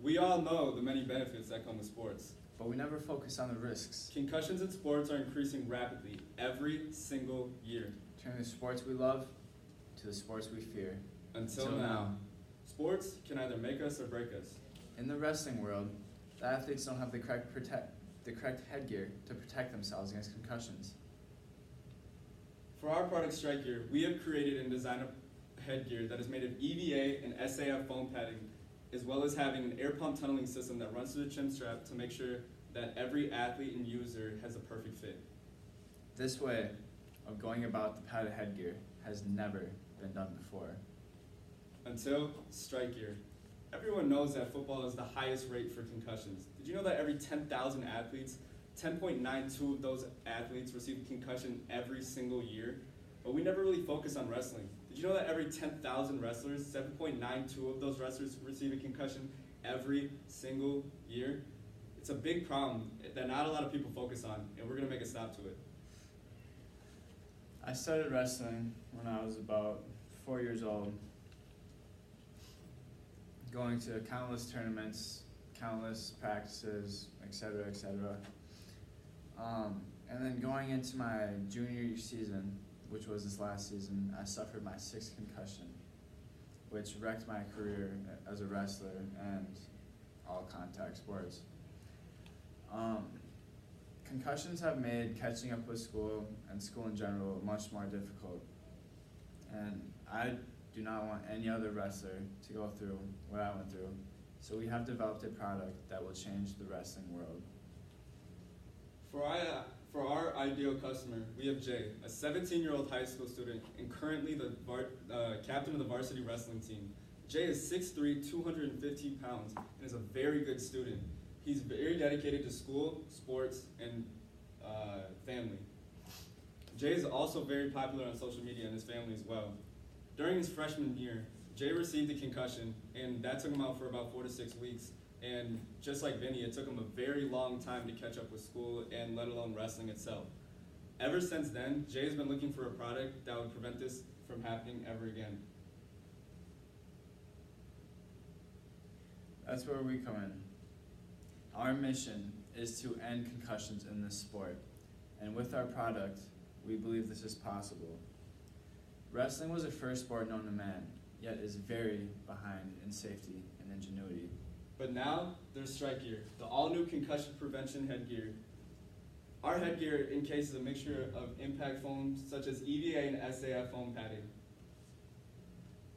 We all know the many benefits that come with sports. but we never focus on the risks. Concussions in sports are increasing rapidly every single year. Turning the sports we love to the sports we fear. Until now. Sports can either make us or break us. In the wrestling world, the athletes don't have the correct headgear to protect themselves against concussions. For our product Strike Gear, we have created and designed a headgear that is made of EVA and SAF foam padding, as well as having an air pump tunneling system that runs through the chin strap to make sure that every athlete and user has a perfect fit. This way of going about the padded headgear has never been done before. Until Strike Gear. Everyone knows that football is the highest rate for concussions. Did you know that every 10,000 athletes, 10.92 of those athletes receive a concussion every single year? But we never really focus on wrestling. Did you know that every 10,000 wrestlers, 7.92 of those wrestlers receive a concussion every single year? It's a big problem that not a lot of people focus on, and we're going to make a stop to it. I started wrestling when I was about 4 years old, going to countless tournaments, countless practices, etc., etc. And then going into my junior year season, which was this last season, I suffered my 6th concussion, which wrecked my career as a wrestler and all contact sports. Concussions have made catching up with school and school in general much more difficult. And I do not want any other wrestler to go through what I went through. So we have developed a product that will change the wrestling world. For our ideal customer, we have Jay, a 17-year-old high school student and currently the captain of the varsity wrestling team. Jay is 6'3", 215 pounds, and is a very good student. He's very dedicated to school, sports, and family. Jay is also very popular on social media and his family as well. During his freshman year, Jay received a concussion, and that took him out for about 4 to 6 weeks. And just like Vinny, it took him a very long time to catch up with school and let alone wrestling itself. Ever since then, Jay's been looking for a product that would prevent this from happening ever again. That's where we come in. Our mission is to end concussions in this sport, and with our product, we believe this is possible. Wrestling was the first sport known to man, yet is very behind in safety and ingenuity. But now, there's Strike Gear, the all-new concussion prevention headgear. Our headgear encases a mixture of impact foams such as EVA and SAF foam padding.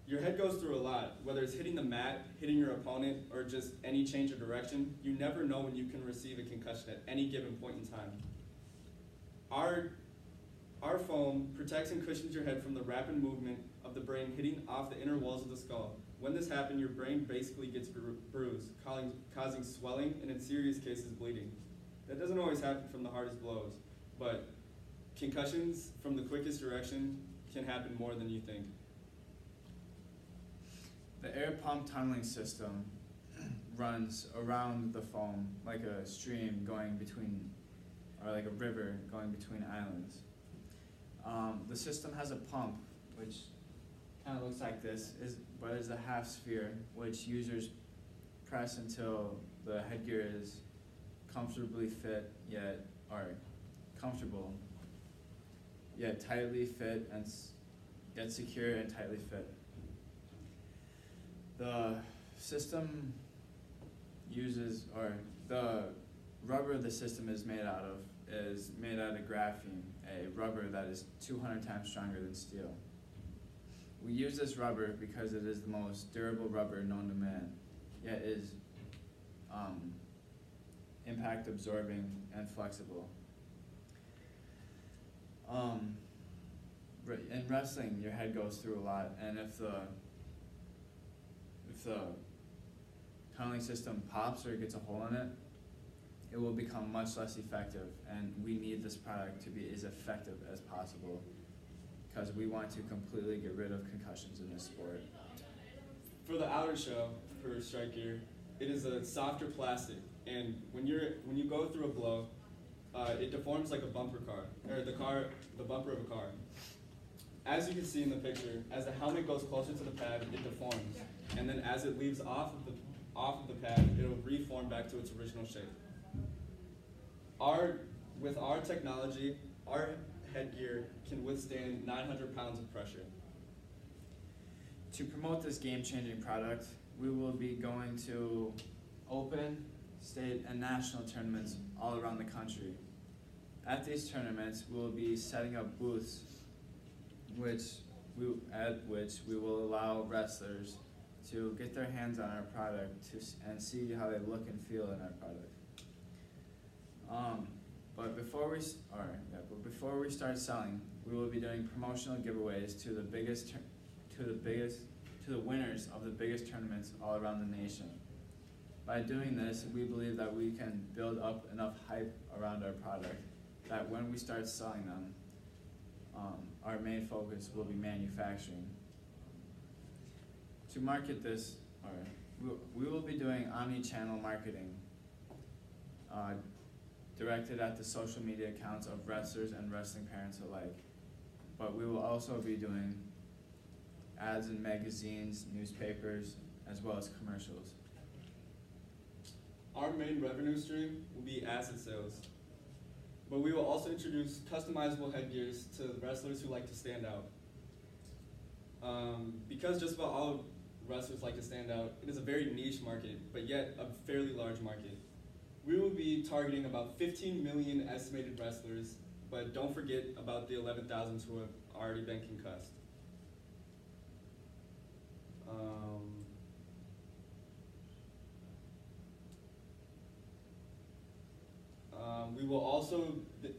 Your head goes through a lot, whether it's hitting the mat, hitting your opponent, or just any change of direction. You never know when you can receive a concussion at any given point in time. Our foam protects and cushions your head from the rapid movement of the brain hitting off the inner walls of the skull. When this happens, your brain basically gets bruised, causing swelling and in serious cases bleeding. That doesn't always happen from the hardest blows, but concussions from the quickest direction can happen more than you think. The air pump tunneling system runs around the foam like a stream going between, or like a river going between islands. The system has a pump, which kind of looks like this, but is a half sphere, which users press until the headgear is comfortably fit, comfortable, yet tightly fit and yet secure and tightly fit. The system uses, or the rubber the system is made out of graphene, a rubber that is 200 times stronger than steel. We use this rubber because it is the most durable rubber known to man, yet is impact absorbing and flexible. In wrestling, your head goes through a lot, and if the tunneling system pops or gets a hole in it, it will become much less effective, and we need this product to be as effective as possible because we want to completely get rid of concussions in this sport. For the outer shell for Strike Gear, it is a softer plastic, and when you go through a blow, it deforms like a bumper car, or the bumper of a car. As you can see in the picture, as the helmet goes closer to the pad, it deforms, and then as it leaves off off of the pad, it'll reform back to its original shape. With our technology, our headgear can withstand 900 pounds of pressure. To promote this game-changing product, we will be going to open, state, and national tournaments all around the country. At these tournaments, we will be setting up booths at which we will allow wrestlers to get their hands on our product and see how they look and feel in our product. But before we start selling, we will be doing promotional giveaways to the winners of the biggest tournaments all around the nation. By doing this, we believe that we can build up enough hype around our product that when we start selling them, our main focus will be manufacturing. To market this, we will be doing omni-channel marketing directed at the social media accounts of wrestlers and wrestling parents alike. But we will also be doing ads in magazines, newspapers, as well as commercials. Our main revenue stream will be asset sales, but we will also introduce customizable headgears to wrestlers who like to stand out. Because just about all wrestlers like to stand out, it is a very niche market, but yet a fairly large market. We will be targeting about 15 million estimated wrestlers, but don't forget about the 11,000 who have already been concussed.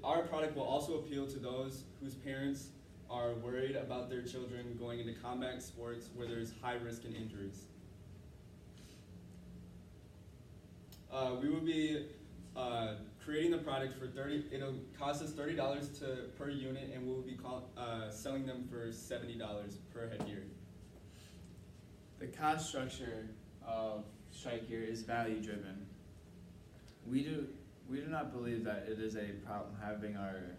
Our product will also appeal to those whose parents are worried about their children going into combat sports where there's high risk and injuries. We will be creating the product for it'll cost us $30 per unit, and we'll be selling them for $70 per headgear. The cost structure of Strike Gear is value driven. We do not believe that it is a problem having our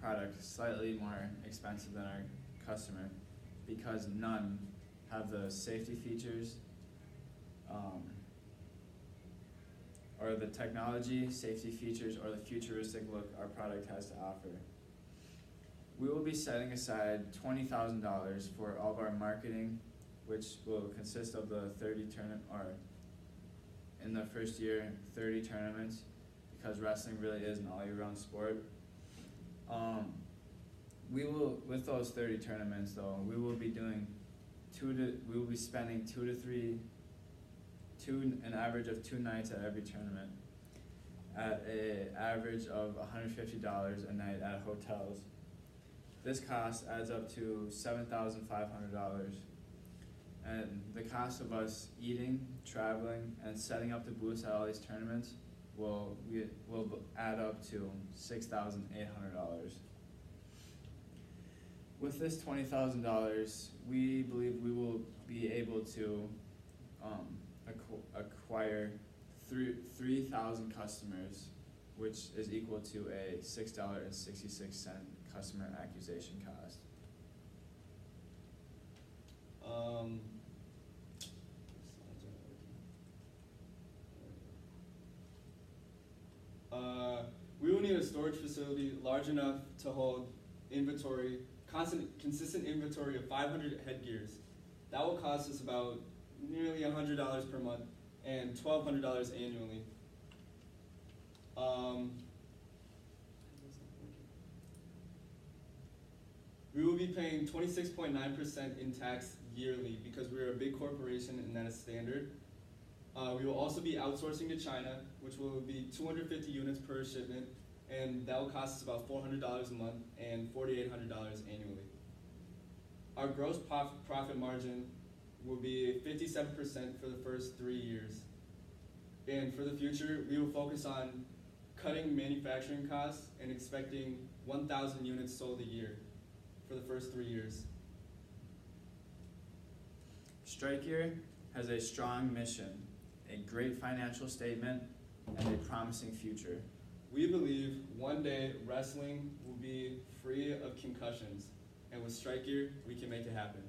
product slightly more expensive than our customer, because none have the safety features or the technology, safety features, or the futuristic look our product has to offer. We will be setting aside $20,000 for all of our marketing, which will consist of the 30 in the first year, 30 tournaments, because wrestling really is an all-year-round sport. With those 30 tournaments though, we will be spending an average of 2 nights at every tournament at an average of $150 a night at hotels. This cost adds up to $7,500. And the cost of us eating, traveling, and setting up the booths at all these tournaments will add up to $6,800. With this $20,000, we believe we will be able to acquire 3,000 customers, which is equal to a $6.66 customer acquisition cost. We will need a storage facility large enough to hold consistent inventory of 500 headgears. That will cost us about nearly $100 per month and $1,200 annually. We will be paying 26.9% in tax yearly because we're a big corporation and that is standard. We will also be outsourcing to China, which will be 250 units per shipment, and that will cost us about $400 a month and $4,800 annually. Our gross profit margin will be 57% for the first 3 years. And for the future, we will focus on cutting manufacturing costs and expecting 1,000 units sold a year for the first 3 years. Strike Gear has a strong mission, a great financial statement, and a promising future. We believe one day wrestling will be free of concussions, and with Strike Gear, we can make it happen.